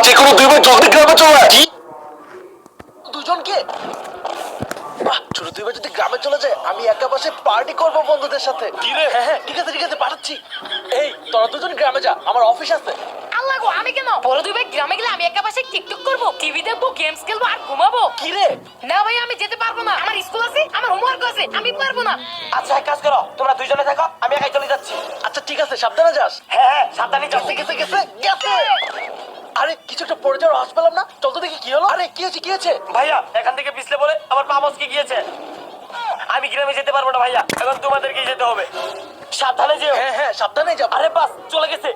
যে কোনো 2 ভাই জলদি গ্রামে চলে আয়। দুজনকে ছোট 2 ভাই যদি গ্রামে চলে যায় আমি একা বসে পার্টি করবো বন্ধুদের সাথে। কি রে? হ্যাঁ ঠিক আছে পাঠাচ্ছি। এই তোরা দুজন গ্রামে যা, আমার অফিস আছে। আল্লাহ গো, আমি কেন? বড় 2 ভাই গ্রামে গেলে আমি একা বসে টিকটক করবো, টিভি দেখবো, গেমস খেলবো আর ঘুমাবো। কি রে? না ভাই, আমি যেতে পারবো না, আমার স্কুল আছে, আমার হোমওয়ার্ক আছে, আমি পারবো না। আচ্ছা এক কাজ করো, তোমরা দুইজনে থাকো, আমি একাই চলে যাচ্ছি। আচ্ছা ঠিক আছে, সাবধানে যাস। হ্যাঁ সাবধানে যাও। গেছে। আরে কিছু একটা পড়ে যাওয়ার আওয়াজ পেলাম না, চল তো দেখি কি হলো। আরে কি হয়েছে? ভাইয়া এখান থেকে পিছলে পড়ে আমার পা মচকে গিয়েছে। আমি গ্রামে যেতে পারবো না ভাইয়া, এখন তোমাদেরকেই যেতে হবে। সাবধানে যেও। হ্যাঁ সাবধানে যা। আরে বাস চলে গেছে।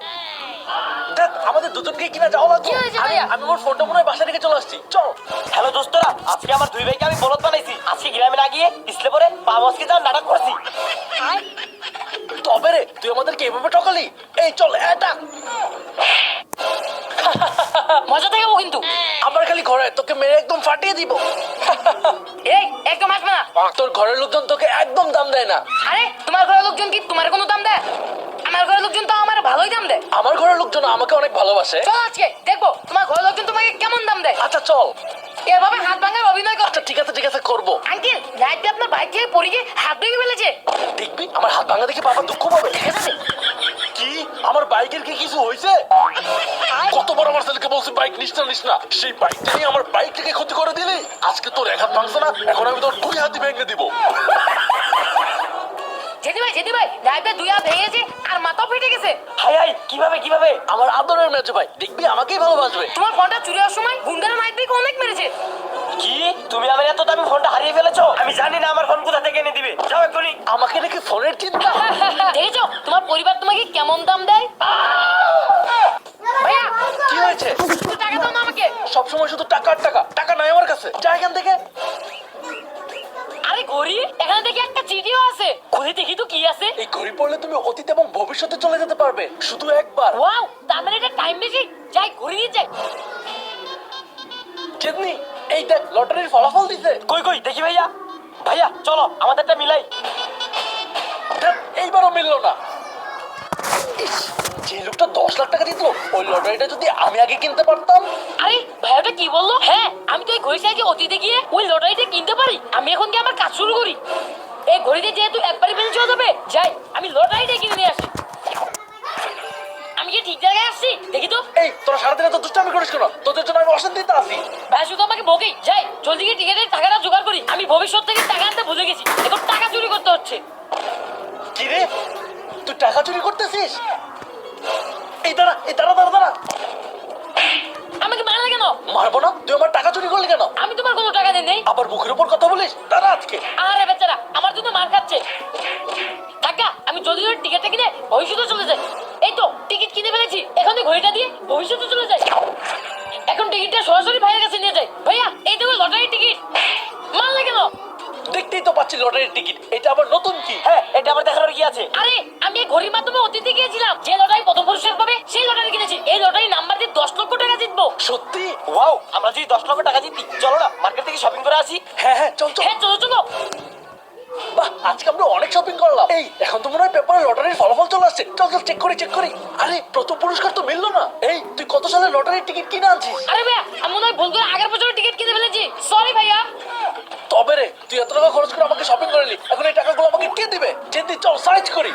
দেখ আমাদের দুজনকে কিনা যাওয়া লাগবে। কি হয়েছে ভাইয়া? আমি আমার ফোনটা মনে হয় বাসা রেখে চলে আসছি। চল। হ্যালো দোস্তরা, আজকে আমার 2 ভাইকে আমি বলদ বানাইছি। আজকে গ্রামে না গিয়ে পিছলে পড়ে পা মচকে যাওয়ার নাটক করছি। তবে রে তুই আমাদেরকে এভাবে টকালি? এই চল এটা মজা দেখাবো কিন্তু। আমার খালি ঘরে তোকে মেরে একদম ফাটিয়ে দিব। এই একদম আসবে না। তোর ঘরের লোকজন তোকে একদম দাম দেয় না। আরে তোমার ঘরের লোকজন কি তোমার কোনো দাম দেয়? আমার ঘরের লোকজন তো আমার ভালোই দাম দেয়। আমার ঘরের লোকজন আমাকে অনেক ভালোবাসে। চল আজকে দেখবো তোমার ঘরের লোকজন তোমাকে কেমন দাম দেয়। আচ্ছা চল। এভাবে হাত ভাঙার অভিনয় কর। আচ্ছা ঠিক আছে করবো। আঙ্কেল, রাইট আপনার বাইক থেকে পড়ে গিয়ে হাত ভেঙে ফেলেছে। দেখবি আমার হাত ভাঙা দেখে বাবা দুঃখ পাবে। ঠিক আছে? কি আমার বাইকের কি কিছু হয়েছে? কতবার আমার ছেলেকে বলছি বাইক নিস না, সেই বাইকটা নিয়ে আমার বাইকটাকে ক্ষতি করে দিলি। আজকে তোর 1 হাত ভাঙছে না, এখন আমি তোর 2 হাতই ভেঙে দিব। যেদি ভাই রাইটে 2 হাত ভেঙেছে আর মাথাও ফেটে গেছে। হাই হাই কিভাবে? আমার আদরের মেজো ভাই, দেখবি আমাকেই ভালোবাসবে। তোমার ফোনটা চুরি হওয়ার সময় গুন্ডারা নাইট বাইক অনেক মেরেছে। কি তুমি আমার এত দামি ফোনটা হারিয়ে ফেলেছো? আমি জানি না আমার ফোন কোথা থেকে এনে দিবে। যাও এক্ষুনি। আমাকে নাকি ফোনের চিন্তা। দেখেছো তোমার পরিবার তোমাকে কেমন দাম দেয়? ভাইয়া কি হয়েছে? শুধু টাকা দাও না আমাকে। সবসময় শুধু টাকা আর টাকা নাই আমার কাছে। যা এখান থেকে। আরে ঘড়ি, এখানে দেখি একটা চিঠিও আছে, খুলে দেখি তো কি আছে। এই ঘড়ি পড়লে তুমি অতীত এবং ভবিষ্যতে চলে যেতে পারবে শুধু একবার। ওয়াও, তার মানে এটা টাইম মেশিন। যাই ঘড়ি নিয়ে যাই। চেতনি এই দেখ লটারির ফলাফল দিছে। কই দেখি ভাইয়া। ভাইয়া চলো আমাদেরটা মিলাই। ধ্যাৎ, এইবারও মিললো না। ইস, যে লোকটা 10 লাখ টাকা জিতলো, ওই লটারিটা যদি আমি আগে কিনতে পারতাম। আরে ভাইয়াটা কি বললো? হ্যাঁ, আমি তো এই ঘড়ি সাইজে অতীতে গিয়ে ওই লটারিটা কিনতে পারি। আমি এখন কি আমার কাজ শুরু করি? এই ঘড়িতে যেহেতু একবারই বেঁচে চলে যাবে, যাই আমি লটারিটা কিনে নিয়ে আসি। আমি কি ঠিক জায়গায় আসছি? দেখি তো। এই তোরা সারাদিনে তো দুষ্টামি করিস কেন? তোদের জন্য আমি অশান্তিতে আছি। ভাই শুধু আমাকে বকেই। যাই জলদি গিয়ে টিকেটের টাকাটা জোগাড় করি। আমি ভবিষ্যৎ থেকে টাকা আনতে ভুলে গেছি, এখন টাকা চুরি করতে হচ্ছে। কি রে তুই টাকা চুরি করতেছিস? এই দাঁড়া। আমাকে মারলে কেন? মারবো না, তুই আমার টাকা চুরি করলি কেন? আমি তোমার কোনো টাকা দেই নেই। আবার মুখের উপর কথা বলিস? দাঁড়া আজকে। আরে বেচারা আমার জন্য মার খাচ্ছে। কাকা আমি জলদি করে টিকিটটা কিনে ভবিষ্যতে চলে যাই। এই তো টিকিট কিনে ফেলেছি, এখন এই ঘড়িটা দিয়ে ভবিষ্যতে চলে যাই। এখন টিকিটটা সরাসরি ভাইয়ের কাছে নিয়ে যাই। ভাইয়া এই দেখো লটারির টিকিট। মারলে কেন? দেখতেই তো পাচ্ছি লটারির টিকিট। এটা আবার নতুন কি? হ্যাঁ এটা আবার দেখানোর কি আছে? আরে আমি এই ঘড়ির মাধ্যমে অতীতে গিয়েছিলাম, যে লটারি প্রথম পুরস্কার পাবে সেই লটারি কিনেছি। এই লটারি নাম্বার দিয়ে 10 লক্ষ টাকা জিতবো। সত্যি? ওয়াও, আমরা যদি 10 লক্ষ টাকা জিতি, চলো না মার্কেট থেকে শপিং করে আসি। হ্যাঁ চল। হ্যাঁ চলো। বাহ, আজকে আমরা অনেক শপিং করলাম। এই এখন তো মনে হয় পেপারে লটারির ফলাফল চলে আসছে। চল চেক করি। আরে প্রথম পুরস্কার তো মিললো না। এই তুই কত সালে লটারির টিকিট কিনে আনছিস? আরে ভাইয়া আমি মনে হয় ভুল করে আগের বছরের টিকিট কিনে ফেলেছি। সরি ভাইয়া। তবে রে তুই এত টাকা খরচ করে আমাকে শপিং করে এখন এই টাকাগুলো আমাকে কে দিবে? যেদি চল সাইজ করি।